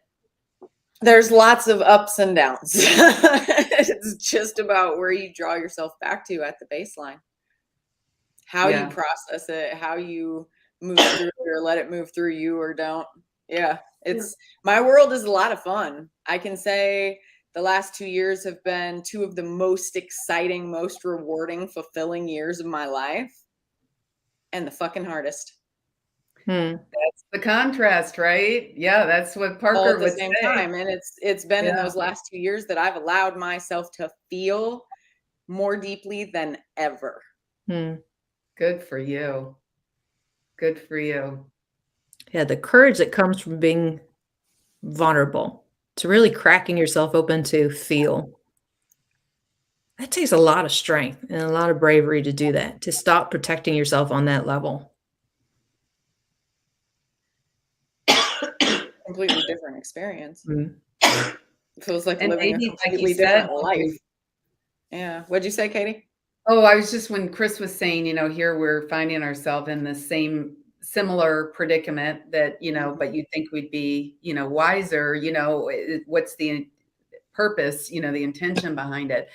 There's lots of ups and downs. It's just about where you draw yourself back to at the baseline. How you process it, how you move through it or let it move through you or don't. Yeah, my world is a lot of fun. I can say the last 2 years have been two of the most exciting, most rewarding, fulfilling years of my life, and the fucking hardest. That's the contrast, right? Yeah, that's what Parker would say. Time. And it's been in those last 2 years that I've allowed myself to feel more deeply than ever. Good for you. Good for you. Yeah, the courage that comes from being vulnerable, to really cracking yourself open to feel. That takes a lot of strength and a lot of bravery to do that, to stop protecting yourself on that level. Completely different experience. Mm-hmm. It feels like living a completely different life. Yeah. What'd you say, Katie? Oh, I was just, when Chris was saying, here we're finding ourselves in the same similar predicament that, but you'd think we'd be, wiser, what's the purpose, the intention behind it.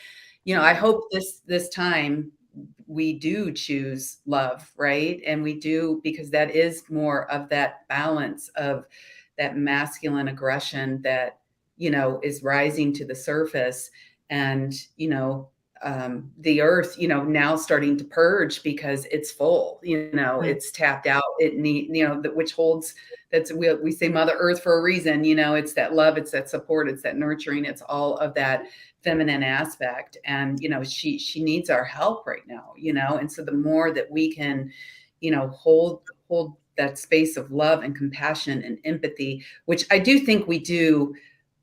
I hope this time we do choose love, right? And we do, because that is more of that balance of that masculine aggression that, is rising to the surface. And, the earth, now starting to purge because it's full, it's tapped out. It need, which holds, we say Mother Earth for a reason, it's that love, it's that support, it's that nurturing, it's all of that feminine aspect. And, she needs our help right now, and so the more that we can, hold that space of love and compassion and empathy, which I do think we do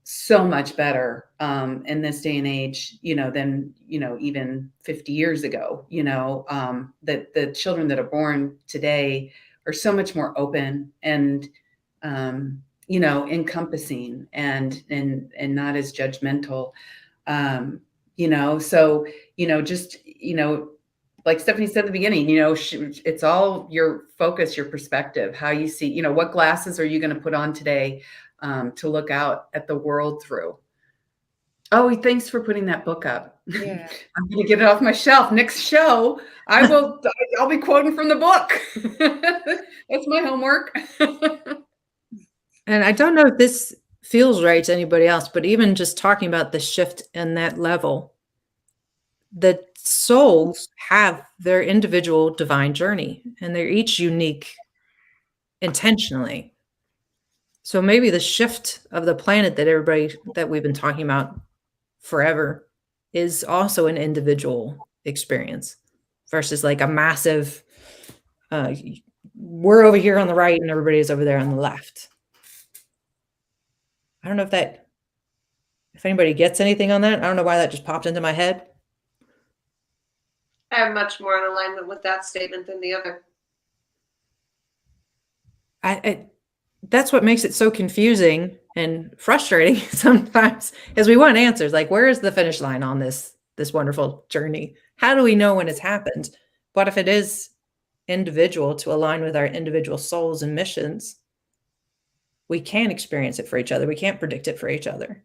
so much better in this day and age, than, even 50 years ago, that the children that are born today are so much more open and, encompassing and not as judgmental. So, just, like Stephanie said at the beginning, it's all your focus, your perspective, how you see, what glasses are you going to put on today to look out at the world through. Oh, thanks for putting that book up. Yeah. I'm going to get it off my shelf. Next show, I'll be quoting from the book. That's my homework. And I don't know if this feels right to anybody else, but even just talking about the shift in that level, the souls have their individual divine journey, and they're each unique intentionally. So maybe the shift of the planet that we've been talking about forever is also an individual experience versus like a massive, we're over here on the right and everybody is over there on the left. I don't know if anybody gets anything on that. I don't know why that just popped into my head. I am much more in alignment with that statement than the other. That's what makes it so confusing and frustrating sometimes, is we want answers. Like, where is the finish line on this wonderful journey? How do we know when it's happened? But if it is individual to align with our individual souls and missions, we can experience it for each other. We can't predict it for each other.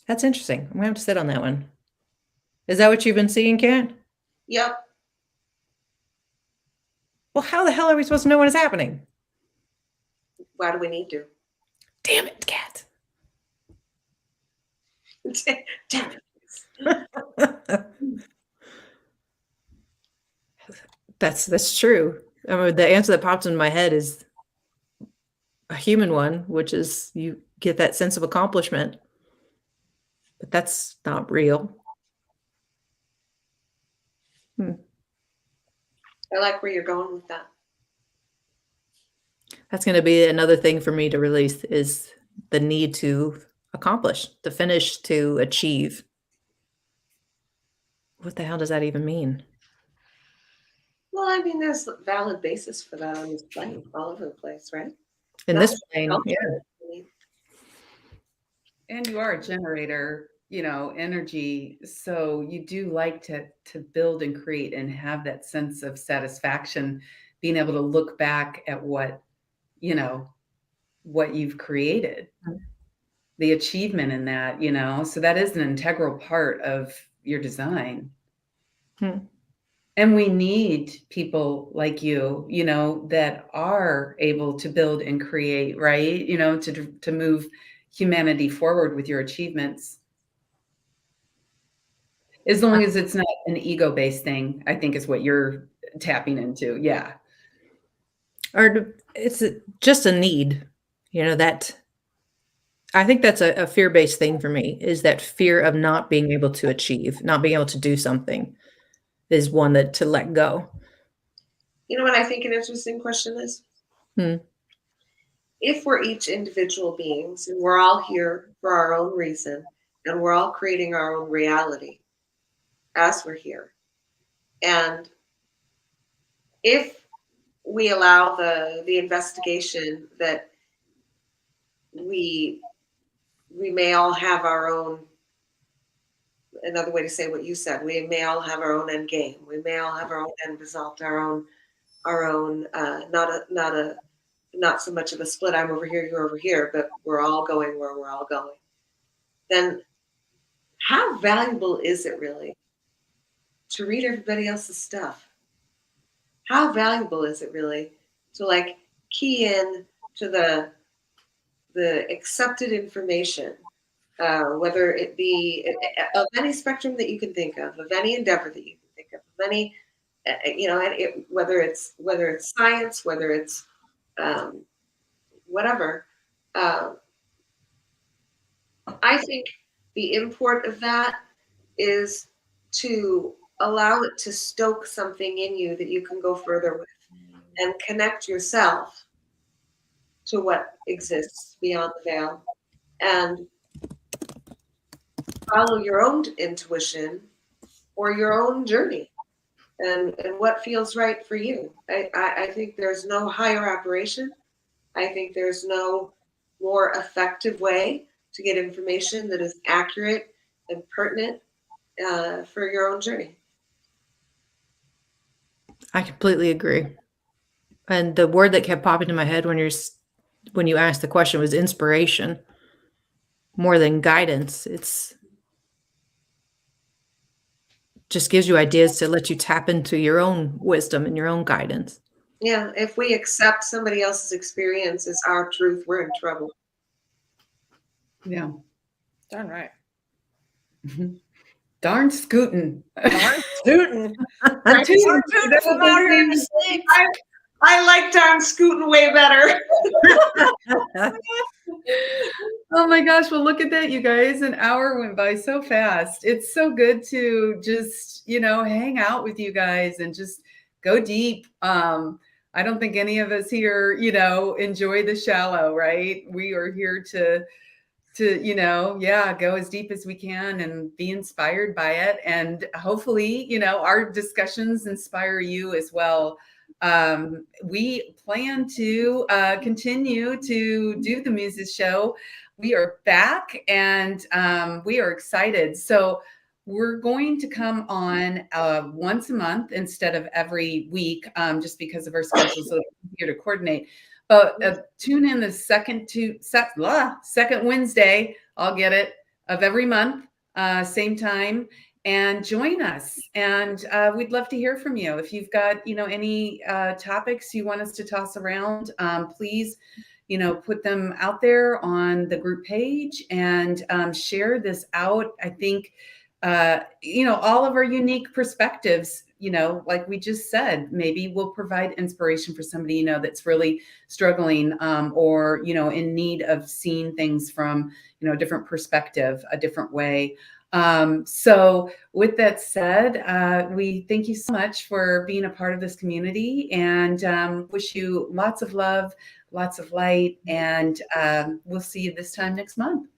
That's interesting. I'm gonna have to sit on that one. Is that what you've been seeing, Kat? Yep. Well, how the hell are we supposed to know when it's happening? Why do we need to? Damn it, Kat. Damn it. That's true. I mean, the answer that pops into my head is a human one, which is you get that sense of accomplishment, but that's not real. I like where you're going with that. That's going to be another thing for me to release, is the need to accomplish, to finish, to achieve. What the hell does that even mean? Well, I mean, there's a valid basis for that on this plane, all over the place, right? In Not this plane, culture. yeah. And you are a generator, energy. So you do like to build and create and have that sense of satisfaction, being able to look back at what you've created, the achievement in that, so that is an integral part of your design. And we need people like you, that are able to build and create, right? To move humanity forward with your achievements. As long as it's not an ego-based thing, I think is what you're tapping into. Yeah. Or it's just a need, that I think that's a fear-based thing for me, is that fear of not being able to achieve, not being able to do something, is one that to let go. You know what I think an interesting question is? If we're each individual beings and we're all here for our own reason and we're all creating our own reality as we're here, and if we allow the investigation that we may all have our own, another way to say what you said, we may all have our own end game, we may all have our own end result, our own not so much of a split, I'm over here, you're over here, but we're all going where we're all going. Then how valuable is it really to read everybody else's stuff? How valuable is it really to key in to the accepted information whether it be of any spectrum that you can think of any endeavor that you can think of any, whether it's science, whether it's whatever. I think the import of that is to allow it to stoke something in you that you can go further with and connect yourself to what exists beyond the veil and follow your own intuition or your own journey and what feels right for you. I think there's no higher operation. I think there's no more effective way to get information that is accurate and pertinent for your own journey. I completely agree. And the word that kept popping in my head when you asked the question was inspiration, more than guidance. It's just gives you ideas to let you tap into your own wisdom and your own guidance. Yeah, if we accept somebody else's experience as our truth, we're in trouble. Yeah. Darn right. Darn scootin'. Darn tootin'. Darn tootin'. That's what I like darn scooting way better. Oh my gosh. Well, look at that, you guys. An hour went by so fast. It's so good to just, hang out with you guys and just go deep. I don't think any of us here, enjoy the shallow, right? We are here to go as deep as we can and be inspired by it. And hopefully, our discussions inspire you as well. We plan to continue to do the Muses show. We are back and we are excited. So we're going to come on once a month instead of every week, just because of our schedule, so it's easier to coordinate. But tune in the second Wednesday, I'll get it, of every month, same time, and join us. And we'd love to hear from you. If you've got, any topics you want us to toss around, please, put them out there on the group page and share this out. I think, all of our unique perspectives, like we just said, maybe will provide inspiration for somebody, that's really struggling or, in need of seeing things from, a different perspective, a different way. So with that said, we thank you so much for being a part of this community and wish you lots of love, lots of light, and we'll see you this time next month.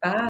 Bye.